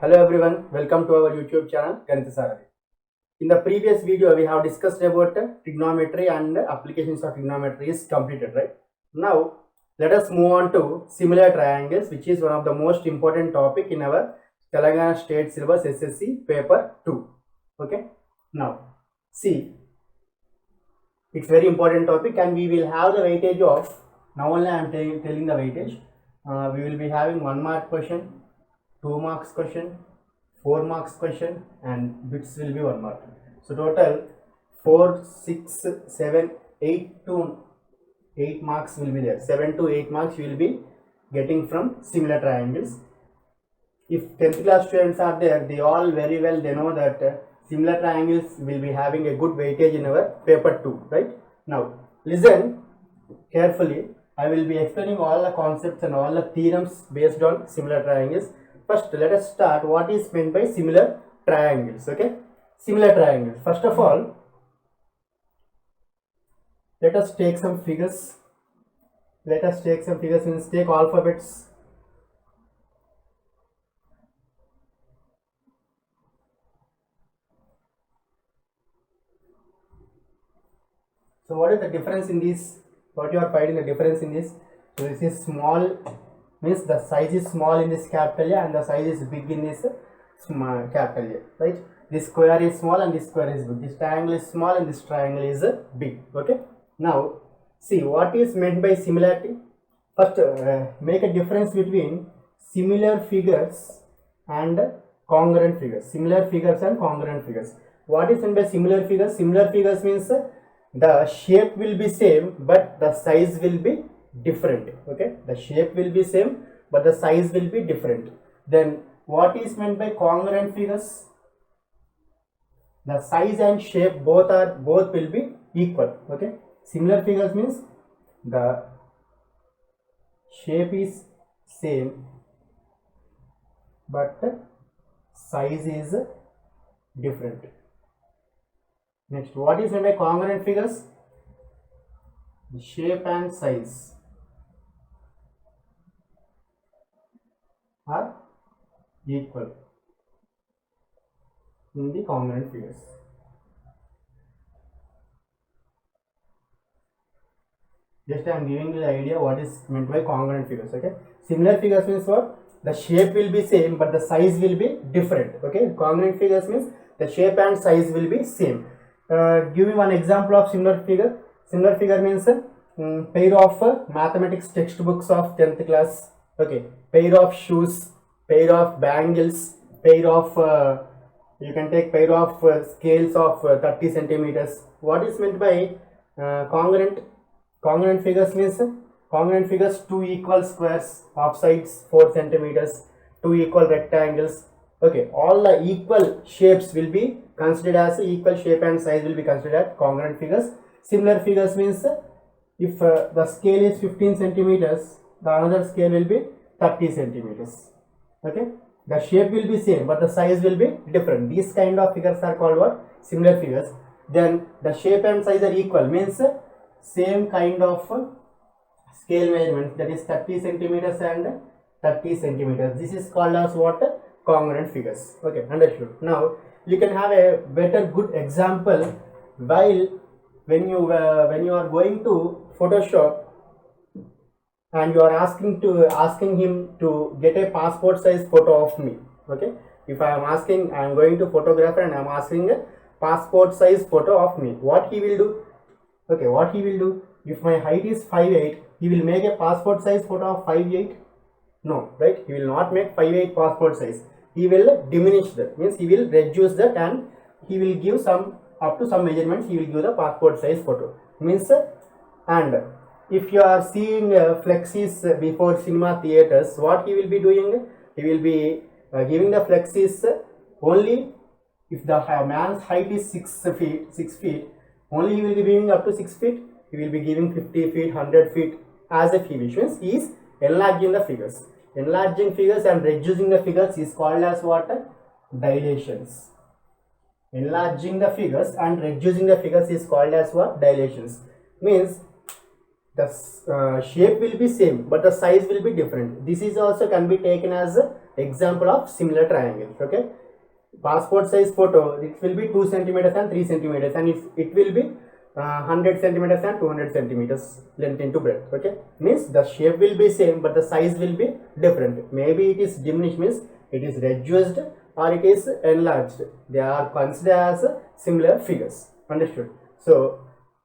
Hello everyone, welcome to our YouTube channel Ganitha Sarathi. In the previous video, we have discussed about trigonometry and applications of trigonometry is completed, right? Now, let us move on to similar triangles, which is one of the most important topic in our Telangana State Syllabus SSC paper 2. Okay. Now, see, it's very important topic, and we will have the weightage of. Now only I am telling the weightage. We will be having 1 mark question, 2 marks question, 4 marks question, and bits will be 1 mark. So total 4, 6, 7, 8 to 8 marks will be there. 7 to 8 marks you will be getting from similar triangles. If 10th class students are there, they all very well they know that similar triangles will be having a good weightage in our paper 2, right? Now listen carefully. I will be explaining all the concepts and all the theorems based on similar triangles. First, let us start what is meant by similar triangles. Okay, similar triangles. First of all, let us take some figures. Means take alphabets. So what is the difference in this? What you are finding the difference in this? So this is small, means the size is small in this capital A and the size is big in this small capital A, right? This square is small and this square is big. This triangle is small and this triangle is big. Okay. Now see what is meant by similarity. First, make a difference between similar figures and congruent figures. Similar figures and congruent figures. What is meant by similar figures? Similar figures means the shape will be same but the size will be different. Okay, the shape will be same but the size will be different. Then what is meant by congruent figures? The size and shape both will be equal. Okay, similar figures means the shape is same but size is different. Next, what is meant by congruent figures? The shape and size are equal in the congruent figures. Just I am giving you the idea what is meant by congruent figures. Okay, similar figures means what? The shape will be same but the size will be different. Okay, congruent figures means the shape and size will be same. Give me one example of similar figure. Similar figure means pair of mathematics textbooks of 10th class. Okay, pair of shoes, pair of bangles, pair of you can take pair of scales of 30 centimeters. What is meant by congruent? Congruent figures means congruent figures 2 equal squares of sides 4 centimeters, 2 equal rectangles. Okay, all the equal shapes will be considered as equal shape and size will be considered as congruent figures. Similar figures means if the scale is 15 centimeters, the another scale will be 30 centimeters. Okay, the shape will be same but the size will be different. These kind of figures are called what? Similar figures. Then the shape and size are equal means same kind of scale measurements, that is 30 centimeters and 30 centimeters. This is called as what? Congruent figures. Okay, understood. Now you can have a better good example while when you are going to Photoshop and you are asking him to get a passport size photo of me. Okay, if I am going to photographer and I am asking a passport size photo of me, what he will do? Okay, what he will do? If my height is 5'8", he will make a passport size photo of 5'8"? No, right? He will not make 5'8" passport size. He will diminish that, means he will reduce that and he will give some up to some measurements. He will give the passport size photo. Means and if you are seeing flexes before cinema theaters, what he will be doing? He will be giving the flexes only if the man's height is 6 feet. Only he will be giving up to 6 feet. He will be giving 50 feet, 100 feet as if he wishes. He is enlarging the figures. Enlarging figures and reducing the figures is called as what? Dilations. Enlarging the figures and reducing the figures is called as what? Dilations. Means the shape will be same but the size will be different. This is also can be taken as example of similar triangles. Okay, passport size photo, it will be 2 centimeters and 3 centimeters, and it will be 100 centimeters and 200 centimeters length into breadth. Okay, means the shape will be same but the size will be different. Maybe it is diminished, means it is reduced or it is enlarged. They are considered as similar figures. Understood? So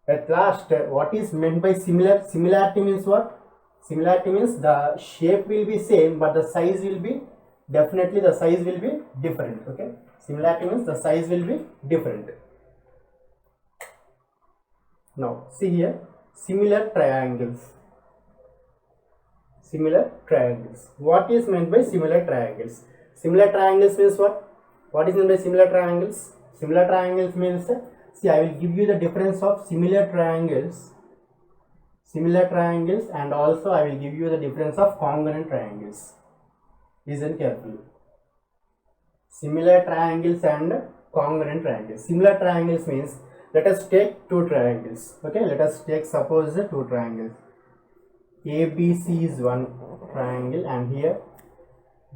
at last, what is meant by similarity means what? Similarity means the shape will be same but the size will be definitely different. Okay, similarity means the size will be different. Now see here, similar triangles. Similar triangles. What is meant by similar triangles? Similar triangles means what? What is meant by similar triangles? Similar triangles means, see, I will give you the difference of similar triangles, and also I will give you the difference of congruent triangles. Listen carefully. Similar triangles and congruent triangles. Similar triangles means, let us take two triangles. Okay, let us take suppose two triangles. ABC is one triangle and here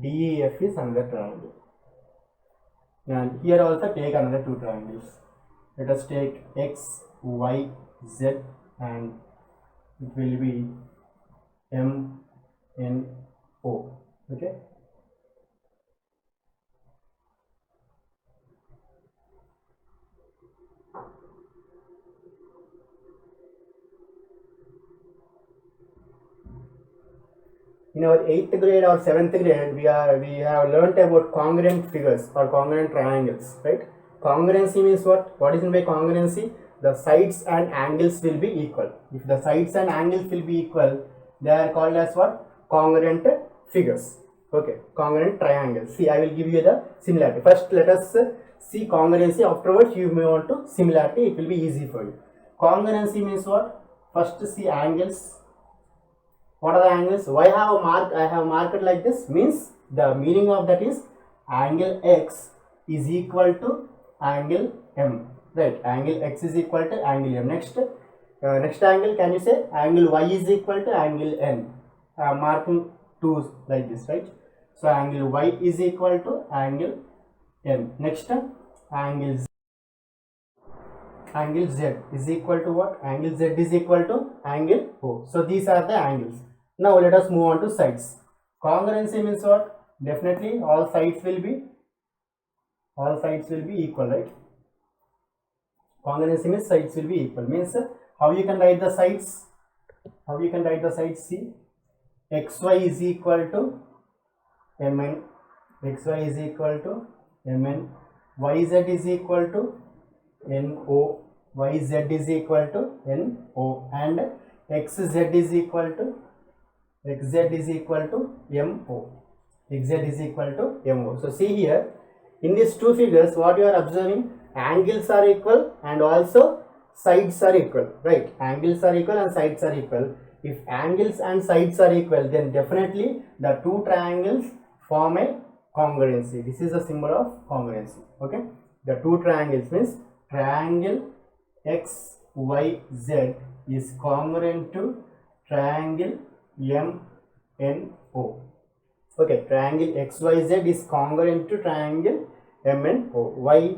DEF is another triangle. And here also take another two triangles. Let us take X, Y, Z, and it will be M, N, O. Okay. In our 8th grade or 7th grade, we have learnt about congruent figures or congruent triangles, right? Congruency means what? What is meant by congruency? The sides and angles will be equal. If the sides and angles will be equal, they are called as what? Congruent figures. Okay, congruent triangles. See, I will give you the similarity. First, let us see congruency. Afterwards, you may want to similarity. It will be easy for you. Congruency means what? First, see angles. What are the angles? Why I have marked like this? Means the meaning of that is angle X is equal to angle M. Right? Angle X is equal to angle M. Next angle, can you say angle Y is equal to angle N? I am marking two like this, right? So angle Y is equal to angle M. Next, angle Z. Angle Z is equal to what? Angle Z is equal to angle O. So these are the angles. Now let us move on to sides. Congruency means what? Definitely all sides will be equal, right? Congruency means sides will be equal. Means how you can write the sides? See, xy is equal to mn, xy is equal to mn, yz is equal to no, yz is equal to no, and xz is equal to mo, xz is equal to mo. So see here, in these two figures, what you are observing, angles are equal and also sides are equal, right? Angles are equal and sides are equal. If angles and sides are equal, then definitely the two triangles form a congruency. This is a symbol of congruency. Okay, the two triangles means triangle XYZ is congruent to triangle MNO. Okay, triangle XYZ is congruent to triangle MNO. Why?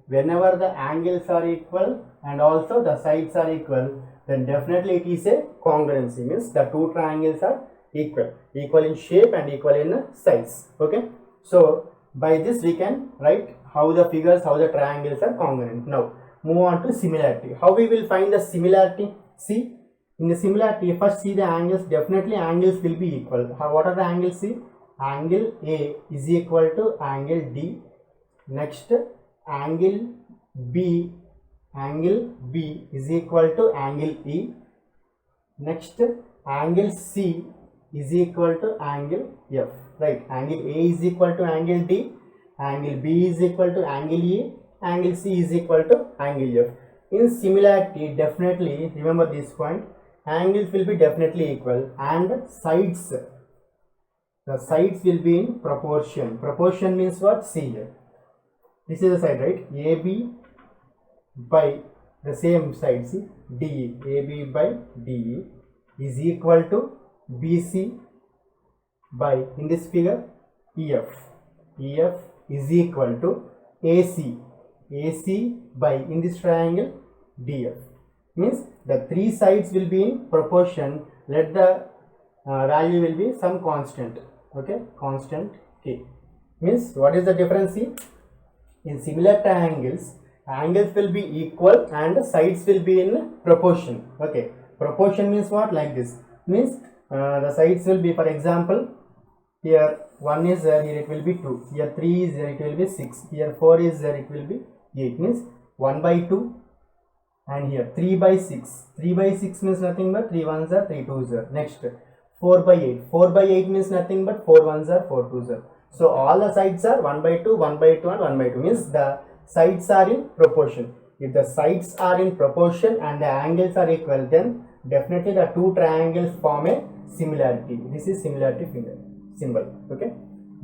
Whenever the angles are equal and also the sides are equal, then definitely it is a congruency. Means the two triangles are equal in shape and equal in size. Okay, so by this we can write how the triangles are congruent. Now move on to similarity. How we will find the similarity? See, in the similarity, first see the angles. Definitely angles will be equal. What are the angles? See, angle A is equal to angle D. Next, angle B is equal to angle E. Next, angle C is equal to angle F. Right? Angle A is equal to angle D. Angle B is equal to angle E. Angle C is equal to angle F. In similarity, definitely remember this point. Angles will be definitely equal and the sides will be in proportion. Proportion means what? See here. This is the side, right? AB by the same side, see, DE. AB by DE is equal to BC by, in this figure, EF. EF is equal to AC. AC by in this triangle DF. Means the three sides will be in proportion. Let the value will be some constant. Okay, constant K. Means what is the difference here? In similar triangles, angles will be equal and sides will be in proportion. Okay, proportion means what? Like this. Means the sides will be, for example, here 1 is there, here it will be 2. Here 3 is there, it will be 6. Here 4 is there, it will be 8. Means 1 by 2. And here 3 by 6. 3 by 6 means nothing but 3 ones are 3 twos are. Next 4 by 8. 4 by 8 means nothing but 4 ones are 4 twos are. So all the sides are 1 by 2, 1 by 2 and 1 by 2. Means the sides are in proportion. If the sides are in proportion and the angles are equal, then definitely the two triangles form a similarity. This is similarity symbol. Okay.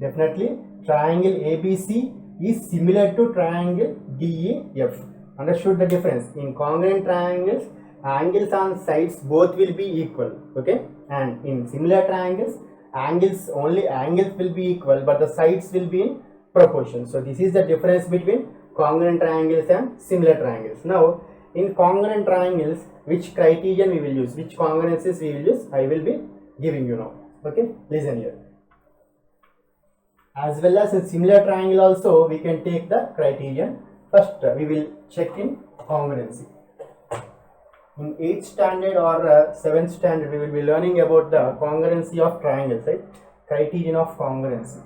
Definitely triangle ABC is similar to triangle DEF. Understood the difference? In congruent triangles, angles on sides both will be equal. Okay. And in similar triangles, angles will be equal, but the sides will be in proportion. So this is the difference between congruent triangles and similar triangles. Now in congruent triangles, which criterion we will use, which congruencies we will use, I will be giving you now. Okay, listen here. As well as in similar triangle also we can take the criterion. First we will check in congruency. In 8th standard or 7th standard, we will be learning about the congruency of triangles, right? Criterion of congruency.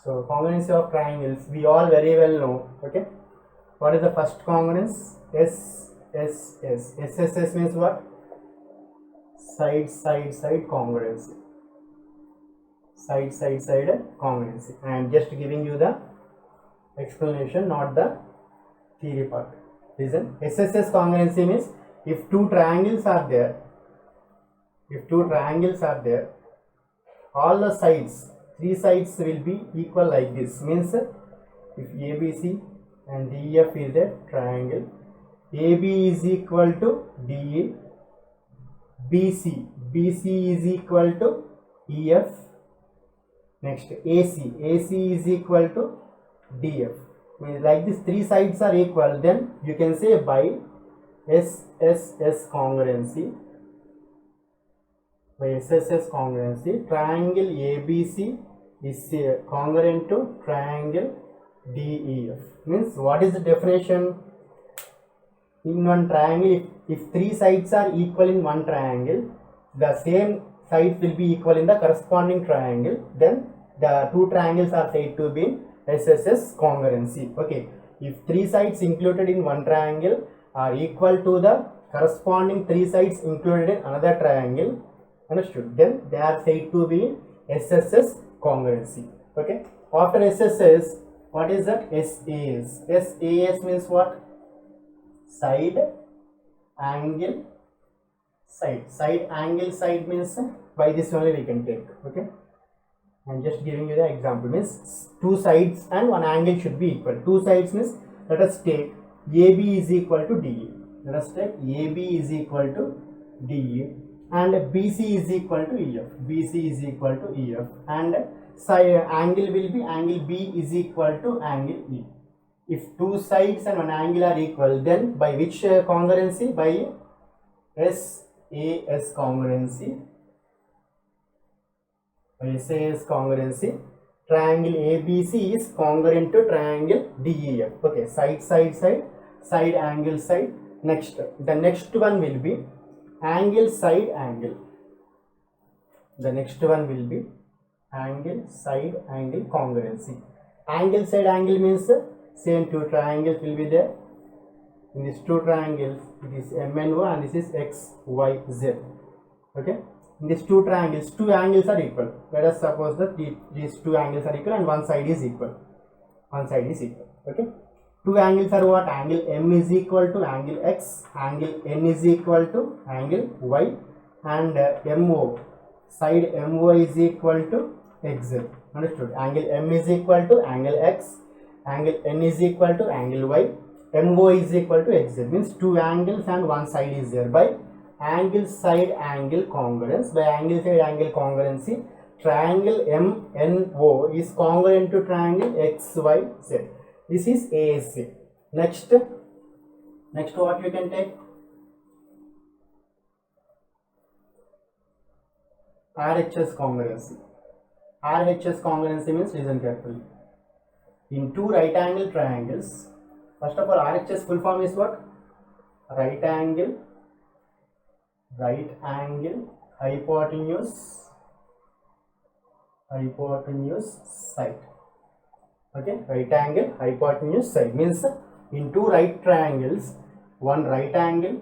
So, congruency of triangles, we all very well know, okay? What is the first congruence? SSS. SSS means what? Side congruency. Side congruency. I am just giving you the explanation, not the theory part. Listen, SSS congruency means if two triangles are there, all the sides, three sides will be equal like this. Means if ABC and DEF is a triangle, AB is equal to DE, BC is equal to EF. Next AC is equal to DF. Like this, three sides are equal, then you can say by SSS congruency, triangle ABC is congruent to triangle DEF. Means what is the definition? In one triangle, if three sides are equal in one triangle, the same sides will be equal in the corresponding triangle, then the two triangles are said to be in SSS congruency. Okay, if three sides included in one triangle are equal to the corresponding three sides included in another triangle, understood, then they are said to be in SSS congruency. Okay, after SSS, what is that? SAS. SAS means what? Side angle side means by this only we can take. Okay, I'm just giving you the example. Means two sides and one angle should be equal. Two sides means, let us take AB is equal to DE. Let us take AB is equal to DE and BC is equal to EF. BC is equal to EF and side angle will be angle B is equal to angle E. If two sides and one angle are equal, then by which congruency? By SAS congruency. By SAS congruency, triangle ABC is congruent to triangle DEF. Okay, side angle side. Next, the next one will be angle side angle. The next one will be angle side angle congruency. Angle side angle means same two triangles will be there. In these two triangles, it is MNO and this is XYZ. Okay, in these two triangles, two angles are equal. Let us suppose that these two angles are equal and one side is equal. Okay, two angles are what? Angle M is equal to angle X, angle N is equal to angle Y, and MO, side MO is equal to XZ. Understood? Angle M is equal to angle X, angle N is equal to angle Y, MO is equal to XZ. Means two angles and one side is there. By angle side angle congruence. By angle side angle congruency, triangle MNO is congruent to triangle XYZ. This is ASA. Next what you can take? RHS congruency. RHS congruency means, listen carefully. In two right angle triangles, first of all, RHS full form is what? Right angle hypotenuse side. Okay, right angle hypotenuse side means in two right triangles, one right angle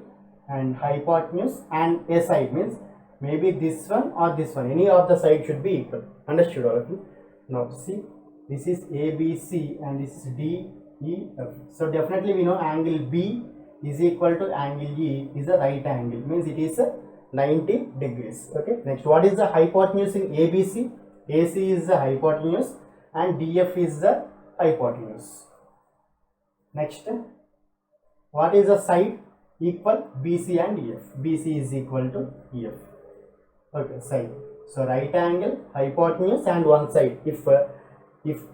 and hypotenuse and a side means maybe this one or this one, any of the side should be equal. Understood all of you? Now see, this is ABC and this is DEF. So definitely we know angle B is equal to angle E is a right angle, means it is 90 degrees. Okay, next, what is the hypotenuse in ABC? AC is the hypotenuse and DF is the hypotenuse. Next, what is the side? Equal BC and EF. BC is equal to EF. Okay, side. So right angle, hypotenuse and one side. If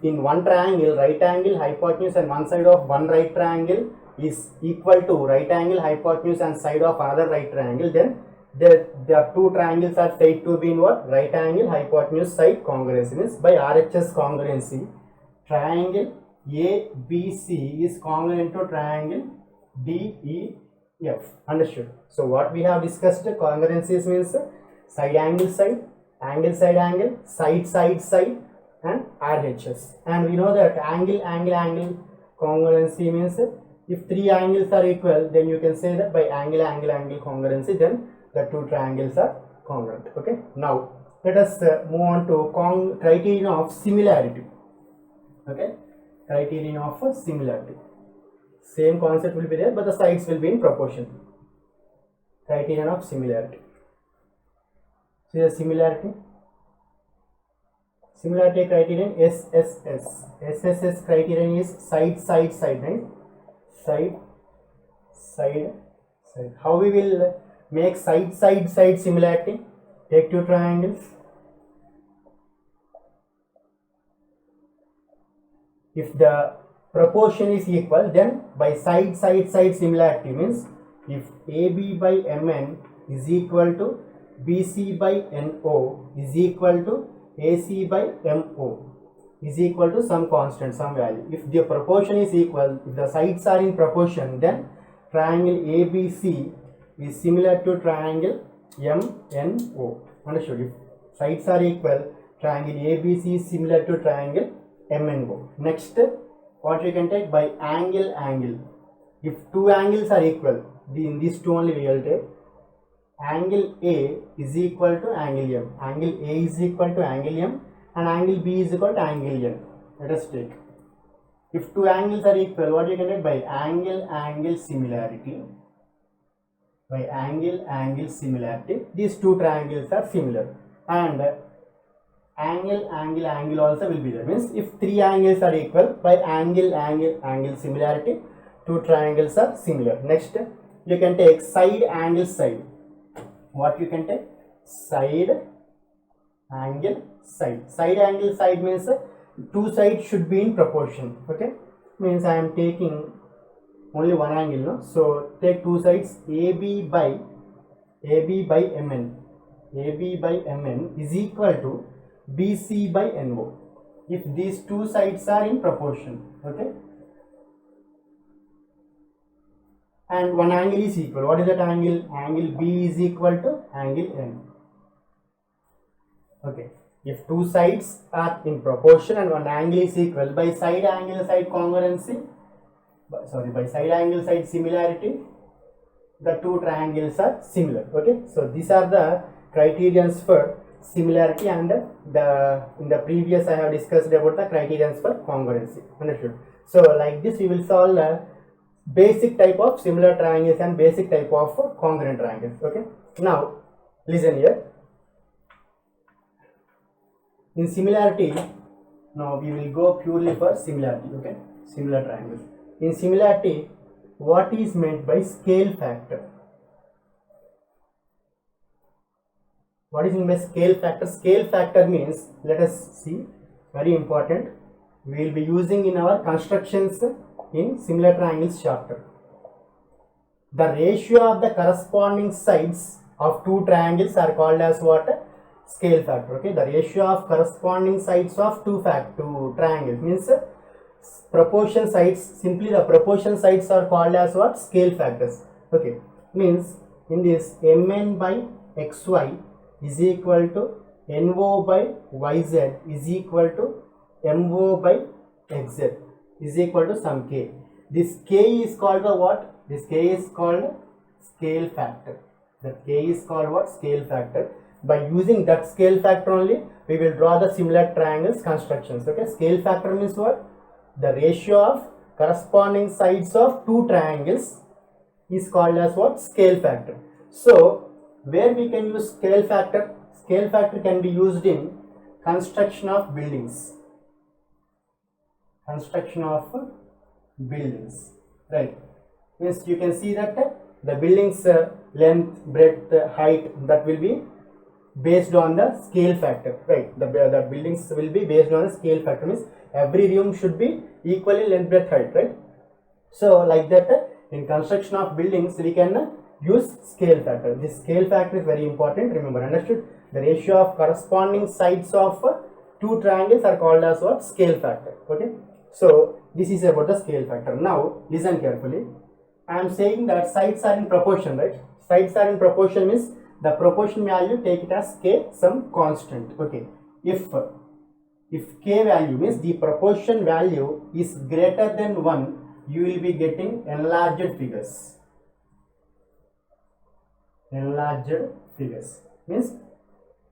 in one triangle, right angle, hypotenuse and one side of one right triangle is equal to right angle, hypotenuse and side of other right triangle, then the two triangles are said to be in what? Right angle, hypotenuse, side congruency. Means by RHS congruency, triangle ABC is congruent to triangle DEF. Understood? So what we have discussed, congruencies means side angle side, angle side angle, side side side and RHS. And we know that angle congruency means if three angles are equal, then you can say that by angle congruency, then the two triangles are congruent. Okay, now let us move on to criterion of similarity. Okay, criterion of similarity. Same concept will be there, but the sides will be in proportion. Criterion of similarity. See the similarity criterion, SSS. SSS criterion is side, right? Side. How we will make side similarity? Take two triangles. If the proportion is equal, then by side similarity means if AB by MN is equal to BC by NO is equal to AC by MO is equal to some constant, some value. If the proportion is equal, if the sides are in proportion, then triangle ABC is similar to triangle MNO. Understood? If sides are equal, triangle ABC is similar to triangle MNO. Next, what you can take? By angle. If two angles are equal, in these two only we will take. Angle A is equal to angle M. Angle A is equal to angle M and angle B is equal to angle N. Let us take. If two angles are equal, what you can get? By angle similarity. By angle similarity, these two triangles are similar. And angle also will be there. Means if three angles are equal, by angle similarity, two triangles are similar. Next, you can take side angle side. What you can take? Side angle side. Side angle side means two sides should be in proportion. Okay, means I am taking only one angle, no? So take two sides. AB by MN. AB by MN is equal to BC by NO. If these two sides are in proportion, okay, and one angle is equal. What is that angle? Angle B is equal to angle N. Okay. If two sides are in proportion and one angle is equal, by side angle side congruency, by side angle side similarity, the two triangles are similar. Okay. So these are the criterions for similarity, and in the previous I have discussed about the criterions for congruency. Understood? So like this we will solve basic type of similar triangles and basic type of congruent triangles. Okay, now listen here. In similarity, now we will go purely for similarity. Okay, similar triangles. In similarity, what is meant by scale factor? What is meant by scale factor? Scale factor means, let us see, very important. We will be using in our constructions in similar triangles chapter. The ratio of the corresponding sides of two triangles are called as what? Scale factor. Okay, the ratio of corresponding sides of two triangles means proportion sides. Simply the proportion sides are called as what? Scale factors. Okay, means in this mn by xy is equal to no by yz is equal to mo by xz is equal to some k. This k is called the what? This k is called scale factor. That k is called what? Scale factor. By using that scale factor only, we will draw the similar triangles constructions. Okay, scale factor means what? The ratio of corresponding sides of two triangles is called as what? Scale factor. So, where we can use scale factor? Scale factor can be used in construction of buildings. Construction of buildings, right? Means you can see that the building's length, breadth, height, that will be based on the scale factor, right? The buildings will be based on the scale factor, means every room should be equally length, breadth, height, right? So like that, in construction of buildings we can use scale factor. This scale factor is very important. Remember, understood? The ratio of corresponding sides of two triangles are called as what? Scale factor. Okay, so this is about the scale factor. Now listen carefully. I am saying that sides are in proportion, right? Sides are in proportion means the proportion value, take it as k, some constant. Okay, if k value means the proportion value is greater than 1, you will be getting enlarged figures. Enlarged figures means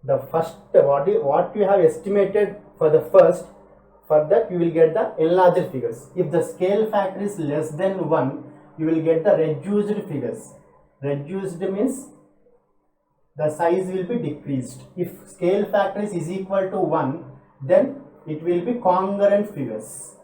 the first what you have estimated for the first, for that you will get the enlarged figures. If the scale factor is less than 1, you will get the reduced figures. Reduced means the size will be decreased. If scale factor is equal to 1, then it will be congruent figures.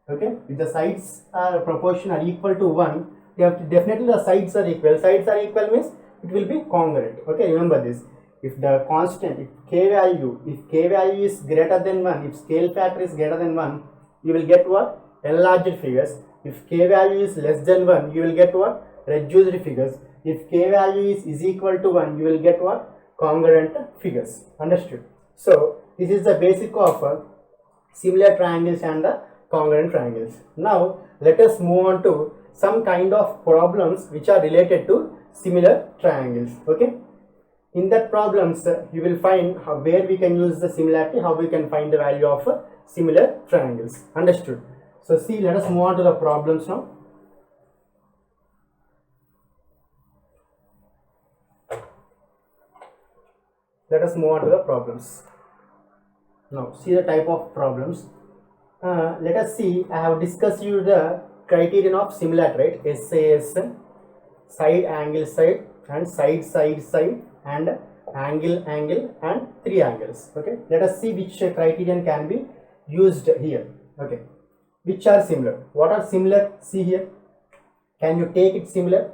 Okay, if the sides are proportion are equal to 1, definitely the sides are equal. Sides are equal means it will be congruent. Okay, remember this. If the constant, if k value is greater than 1, if scale factor is greater than 1, you will get what? Enlarged figures. If k value is less than 1, you will get what? Reduced figures. If k value is equal to 1, you will get what? Congruent figures. Understood? So this is the basic of similar triangles and the congruent triangles. Now let us move on to some kind of problems which are related to similar triangles. Okay, in that problems you will find where we can use the similarity, how we can find the value of similar triangles. Understood? So see, let us move on to the problems now. Let us move on to the problems. Now see the type of problems. Let us see, I have discussed you the criterion of similarity, right? SAS, side angle side, and side and angle and triangles. Okay, let us see which criterion can be used here. Okay, which are similar? What are similar? See here, can you take it similar?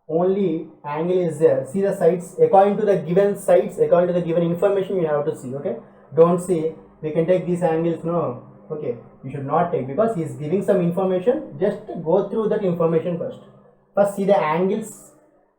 Only angle is there. See the sides according to the given sides, according to the given information you have to see. Okay, don't say we can take these angles. No, okay, you should not take, because he is giving some information. Just go through that information first. First see the angles.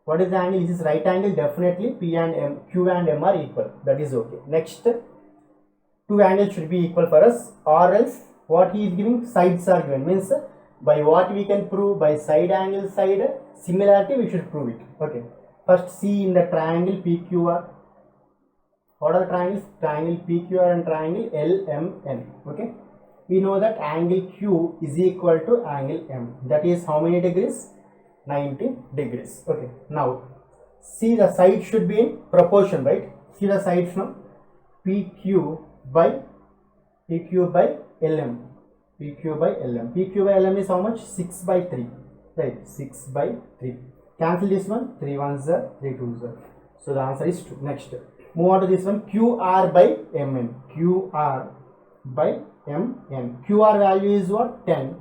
What is the angle? This is right angle. Definitely P and M, Q and M are equal. That is okay. Next, two angles should be equal for us, or else what he is giving, sides are given, means by what we can prove, by side angle side similarity we should prove it. Okay, first see in the triangle PQR. What are the triangles? Triangle PQR and triangle LMN. Okay, we know that angle Q is equal to angle M. That is how many degrees? 90 degrees. Okay, now see the side should be in proportion, right? See the sides now. PQ by LM. PQ by LM. PQ by LM is how much? 6 by 3. Right, 6 by 3. Cancel this one. 3 ones are 3 twos are. So the answer is 2. Next, move on to this one. QR by MN. QR by MN. QR value is what? 10.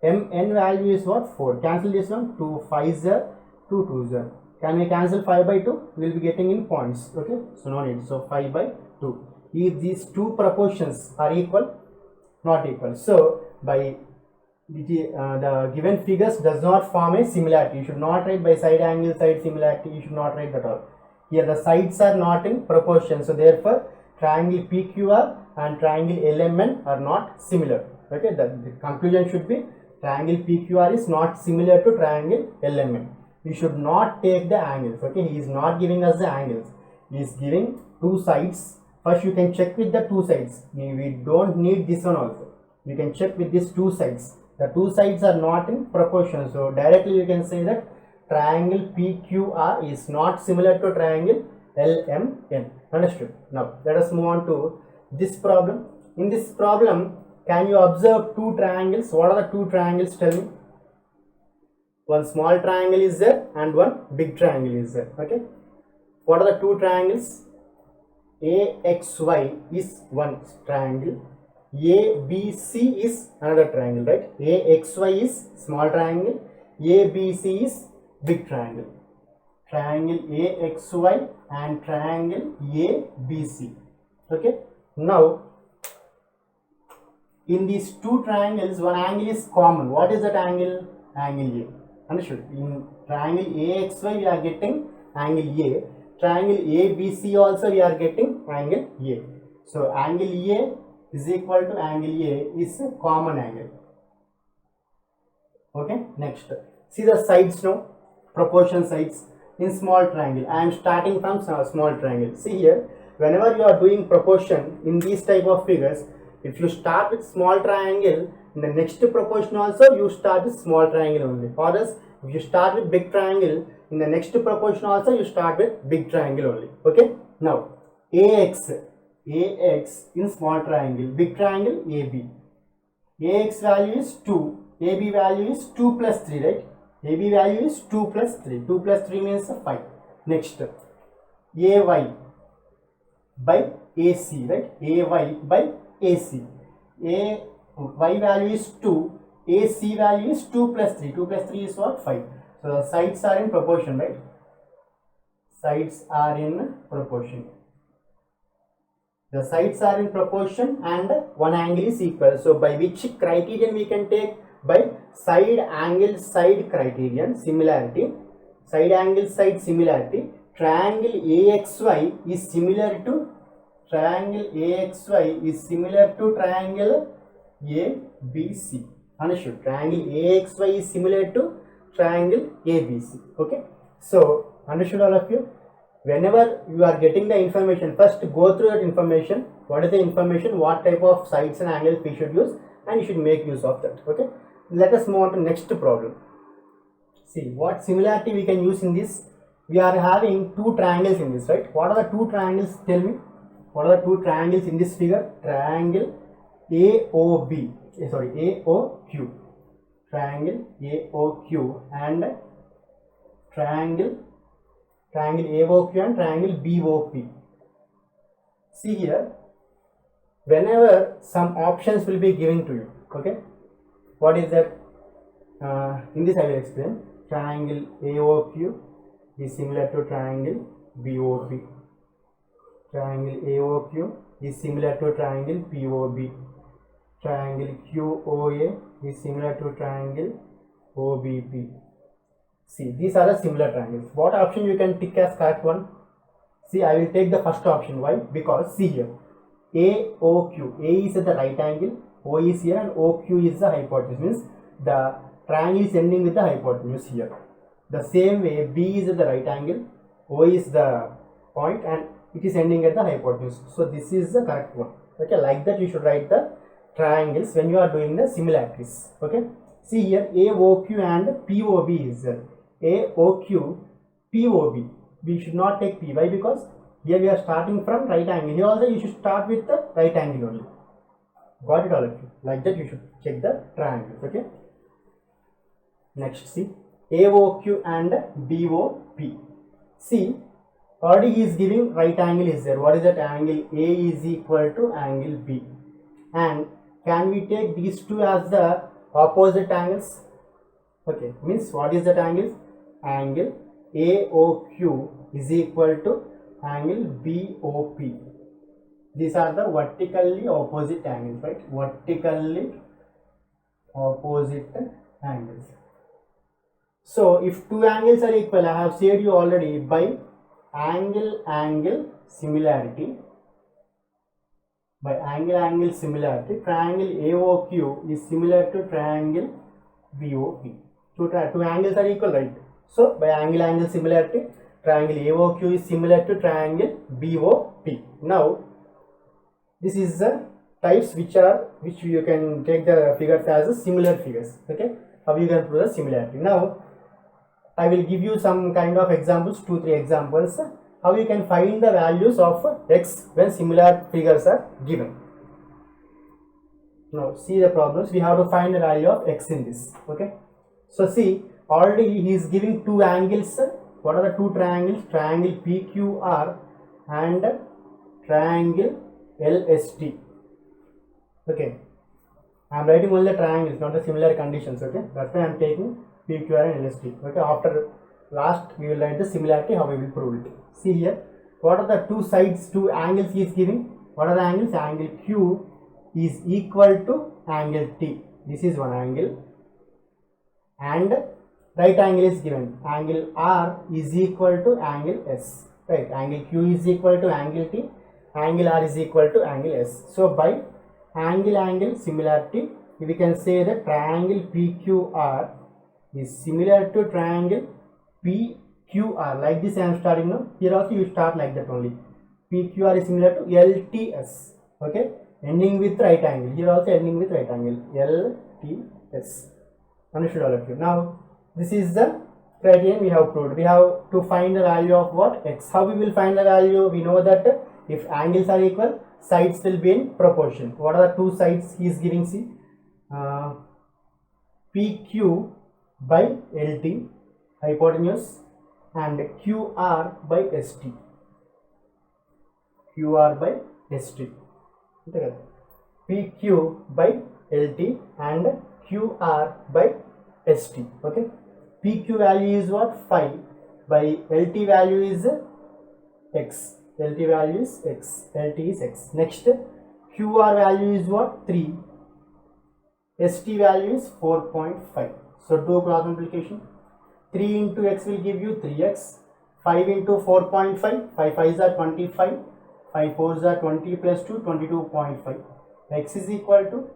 MN value is what? 4. Cancel this one. 2 5s are 2 twos are. Can we cancel 5 by 2? We will be getting in points. Okay, so no need. So 5 by 2. If these two proportions are equal, not equal. So by the given figures does not form a similarity. You should not write by side angle side similarity. You should not write that all. Here the sides are not in proportion. So therefore triangle PQR and triangle LMN are not similar. Okay, the conclusion should be triangle PQR is not similar to triangle LMN. You should not take the angles. Okay, he is not giving us the angles. He is giving two sides. First you can check with the two sides. We don't need this one also. You can check with these two sides. The two sides are not in proportion. So directly you can say that triangle PQR is not similar to triangle LMN. Understood? Now let us move on to this problem. In this problem, can you observe two triangles? What are the two triangles? Tell me. One small triangle is there and one big triangle is there. Okay. What are the two triangles? AXY is one triangle. ABC is another triangle, right? AXY is small triangle. ABC is big triangle. Triangle AXY and triangle ABC. Okay. Now, in these two triangles, one angle is common. What is that angle? Angle A. Understood? In triangle AXY, we are getting angle A. Triangle ABC also, we are getting angle A. So, angle A is equal to angle A is a common angle. Okay. Next, see the sides now. Proportion sides in small triangle. I am starting from small triangle. See here, whenever you are doing proportion in these type of figures, if you start with small triangle, in the next proportion also you start with small triangle only. Or else, if you start with big triangle, in the next proportion also you start with big triangle only. Okay. Now, AX in small triangle, big triangle AB. AX value is 2, AB value is 2 plus 3, right? AB value is 2 plus 3. 2 plus 3 means 5. Next, AY by AC, right? AY by AC. AY value is 2, AC value is 2 plus 3. 2 plus 3 is what? 5. So, the sides are in proportion, right? Sides are in proportion. The sides are in proportion and one angle is equal. So, by which criterion we can take? By side angle side criterion, similarity. Side angle side similarity. Triangle AXY is similar to triangle ABC. Understood? Triangle AXY is similar to triangle ABC. Okay. So, understood all of you? Whenever you are getting the information, first go through that information. What is the information? What type of sides and angles we should use, and you should make use of that. Okay. Let us move on to next problem. See what similarity we can use in this. We are having two triangles in this, right? What are the two triangles? Tell me. What are the two triangles in this figure? Triangle AOQ. Triangle AOQ and triangle AOQ and triangle BOP. See here, whenever some options will be given to you, okay, what is that? In this I will explain. Triangle AOQ is similar to triangle BOP. Triangle AOQ is similar to triangle POB. Triangle QOA is similar to triangle OBP. See, these are the similar triangles. What option you can tick as correct one? See, I will take the first option. Why? Because see here, AOQ. A is at the right angle, O is here, and OQ is the hypotenuse. Means the triangle is ending with the hypotenuse here. The same way, B is at the right angle, O is the point, and it is ending at the hypotenuse. So this is the correct one. Okay, like that you should write the triangles when you are doing the similarities. Okay. See here, AOQ and POB is there. AOQ, POB. We should not take P. Why? Because here we are starting from right angle. Here also you should start with the right angle only. Got it all of you? Like that you should check the triangles. Okay. Next, see AOQ and BOP. See, already he is giving right angle is there. What is that angle? A is equal to angle B. And can we take these two as the opposite angles? Okay, means what is that angle? Angle AOQ is equal to angle BOP. These are the vertically opposite angles, right? Vertically opposite angles. So if two angles are equal, I have said you already, by angle similarity, triangle AOQ is similar to triangle BOP. Two angles are equal, right? So by angle similarity, triangle AOQ is similar to triangle BOP. Now this is the types which you can take the figures as similar figures. Okay, how you can prove the similarity. Now I will give you some kind of examples, 2-3 examples, how you can find the values of x when similar figures are given. Now see the problems. We have to find the value of x in this. Okay, so see, already he is giving two angles. What are the two triangles? Triangle PQR and triangle LST. Okay, I am writing only the triangles, not the similar conditions. Okay, that's why I am taking PQR and LST. Okay, after last we will write the similarity, how we will prove it. See here, what are the two sides, two angles he is giving? What are the angles? Angle Q is equal to angle T. This is one angle, and right angle is given. Angle R is equal to angle S. Right, angle Q is equal to angle T, angle R is equal to angle S. So by angle similarity, we can say that triangle PQR is similar to triangle PQR. Like this I am starting now. Here also you start like that only. PQR is similar to LTS. Okay, ending with right angle. Here also ending with right angle. LTS. Understood all of you? Now this is the criterion we have proved. We have to find the value of what? X. How we will find the value? We know that if angles are equal, sides will be in proportion. What are the two sides he is giving? See, PQ by LT, hypotenuse, and QR by ST. QR by ST. Okay. PQ by LT and QR by ST. Okay. PQ value is what? 5. By LT value is X. LT value is X. LT is X. Next, QR value is what? 3. ST value is 4.5. So do cross multiplication. 3 into X will give you 3X. 5 into 4.5. 5 5s are 25. 5 4s are 20 plus 2, 22.5. X is equal to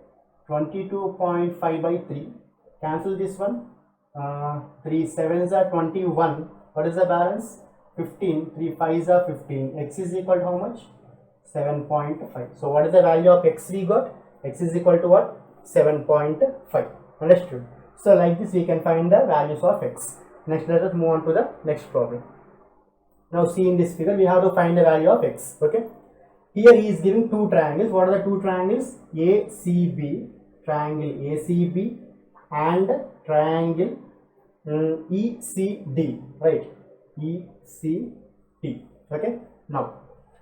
22.5 by 3. Cancel this one. 3 7s are 21. What is the balance? 15. 3 5s are 15. X is equal to how much? 7.5. So what is the value of X we got? X is equal to what? 7.5. Understood? So like this we can find the values of X. Next, let us move on to the next problem. Now see, in this figure we have to find the value of X. Okay, here he is giving two triangles. What are the two triangles? ACB, triangle ACB, and triangle ECD, right? ECD. Okay, now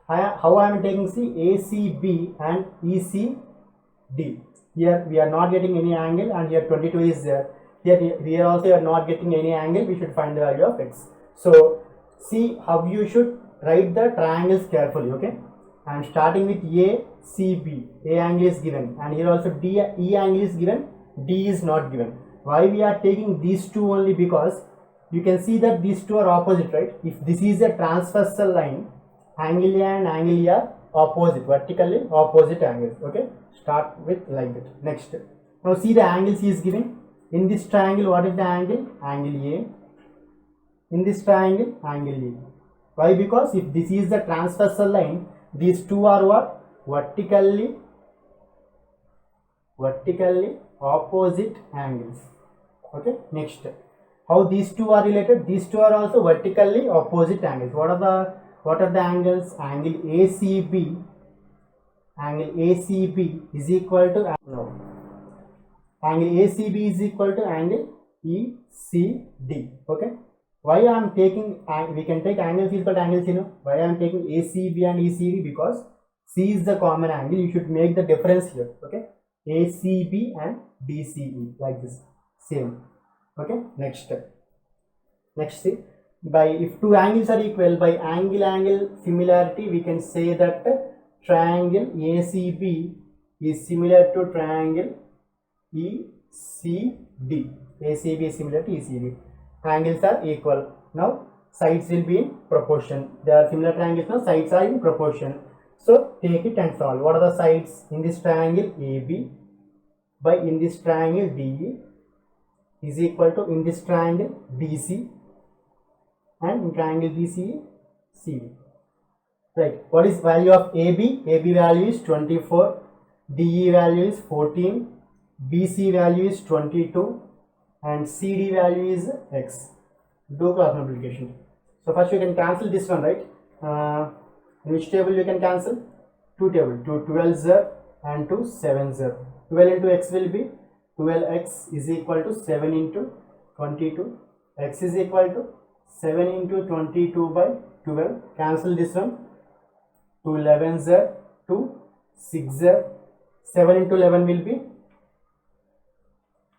how I am taking, see, ACB and ECD. Here we are not getting any angle, and here 22 is there. Here also you are not getting any angle. We should find the value of X. So see how you should write the triangles carefully. Okay, I am starting with ACB. A angle is given, and here also E angle is given. D is not given. Why we are taking these two only? Because you can see that these two are opposite, right? If this is a transversal line, angle A and angle E are opposite, vertically opposite angles. Okay, start with like that. Next, now see the angles he is giving. In this triangle, what is the angle? Angle A. In this triangle, angle E. Why? Because if this is the transversal line, these two are what? Vertically opposite angles. Okay, next, how these two are related? These two are also vertically opposite angles. What are the angles? Angle ACB. Angle ACB is equal to angle ACB is equal to angle ECD. Okay, why I am taking, we can take angles equal to angles, you know. Why I am taking ACB and ECD? Because C is the common angle. You should make the difference here. Okay, ACB and DCE, like this, same. Okay, next see, by, if two angles are equal, by angle similarity we can say that triangle ACB is similar to triangle ECD. ACB is similar to ECD. Angles are equal. Now sides will be in proportion. They are similar triangles. Now sides are in proportion. So take it and solve. What are the sides in this triangle? AB by in this triangle DE is equal to in this triangle BC and in triangle BCE CD. Right. What is value of AB? AB value is 24. DE value is 14. BC value is 22 and CD value is X. Do cross multiplication. So first you can cancel this one, right? In which table you can cancel? Two table, 2 12s and 2 7s. 12 into X will be 12X is equal to 7 into 22. X is equal to 7 into 22 by 12. Cancel this one. 2 11s, 2 6. 7 into 11 will be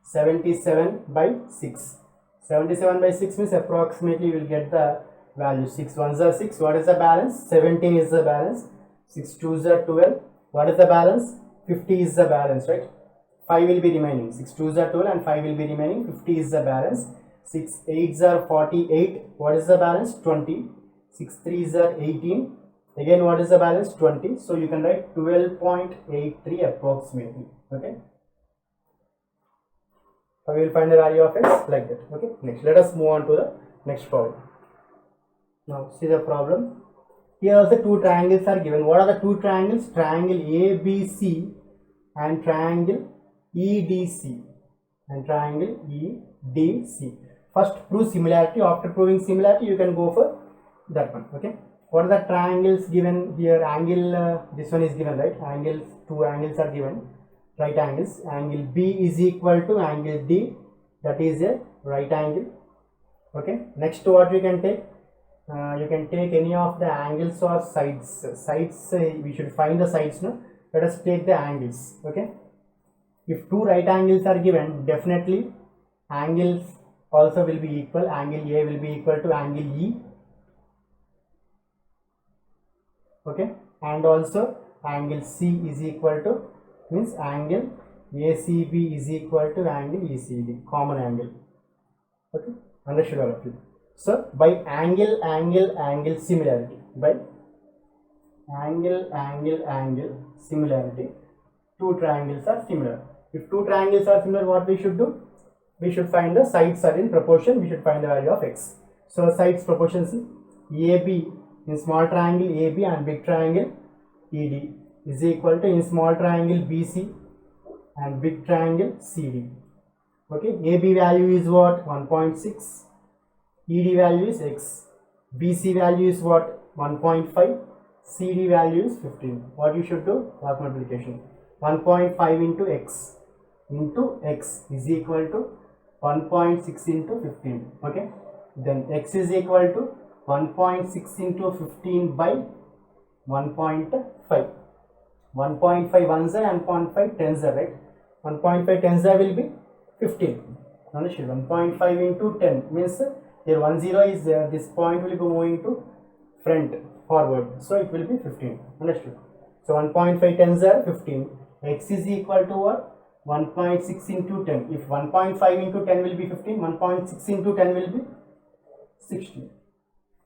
77 by 6. 77 by 6 means approximately you will get the value. 6 1s are 6. What is the balance? 17 is the balance. 6 2s are 12. What is the balance? 50 is the balance, right? 5 will be remaining. 6 2s are 12 and 5 will be remaining. 50 is the balance. 6 8s are 48. What is the balance? 20. 6 3s are 18. Again, what is the balance? 20. So you can write 12.83 approximately. Okay. So we will find the value of X like that. Okay. Next, let us move on to the next problem. Now see the problem. Here also two triangles are given. What are the two triangles? Triangle ABC and triangle EDC and triangle EDC. First prove similarity. After proving similarity, you can go for that one. Okay. What are the triangles given here? Angle, this one is given, right? Angles, two angles are given, right angles. Angle B is equal to angle D, that is a right angle. Okay. Next, what we can take? You can take any of the angles or sides. Sides, we should find the sides now. Let us take the angles. Okay. If two right angles are given, definitely angles also will be equal. Angle A will be equal to angle E. Okay, and also angle C is equal to, means angle ACB is equal to angle ECD, common angle. Okay, understood all of you. So by angle similarity, by angle similarity, two triangles are similar. If two triangles are similar, what we should do? We should find the sides are in proportion. We should find the value of X. So sides proportion C, AB in small triangle AB and big triangle ED is equal to in small triangle BC and big triangle CD. Okay, AB value is what? 1.6. ED value is X. BC value is what? 1.5. CD value is 15. What you should do? Cross multiplication. 1.5 into X is equal to 1.6 into 15. Okay, then X is equal to 1.6 into 15 by 1.5. 1.5 ones are and 0.5 tens are, right? 1.5 tens are will be 15. Understood? 1.5 into 10 means here 1 0 is there. This point will be moving to front forward. So it will be 15. Understood? So 1.5 tens are 15. X is equal to what? 1.6 into 10. If 1.5 into 10 will be 15, 1.6 into 10 will be 16.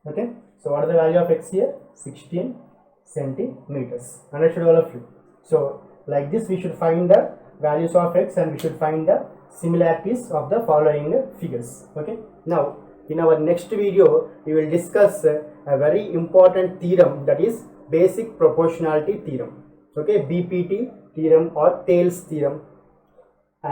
Okay, so what is the value of X here? 16 centimeters. Understood all of you? So like this we should find the values of X and we should find the similarities of the following figures. Okay, now in our next video we will discuss a very important theorem, that is basic proportionality theorem. Okay, BPT theorem or Thales theorem.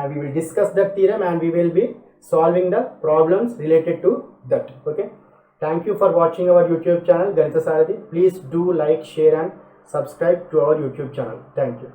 We will discuss that theorem and we will be solving the problems related to that. Okay. Thank you for watching our YouTube channel Ganitha Sarathi. Please do like, share and subscribe to our YouTube channel. Thank you.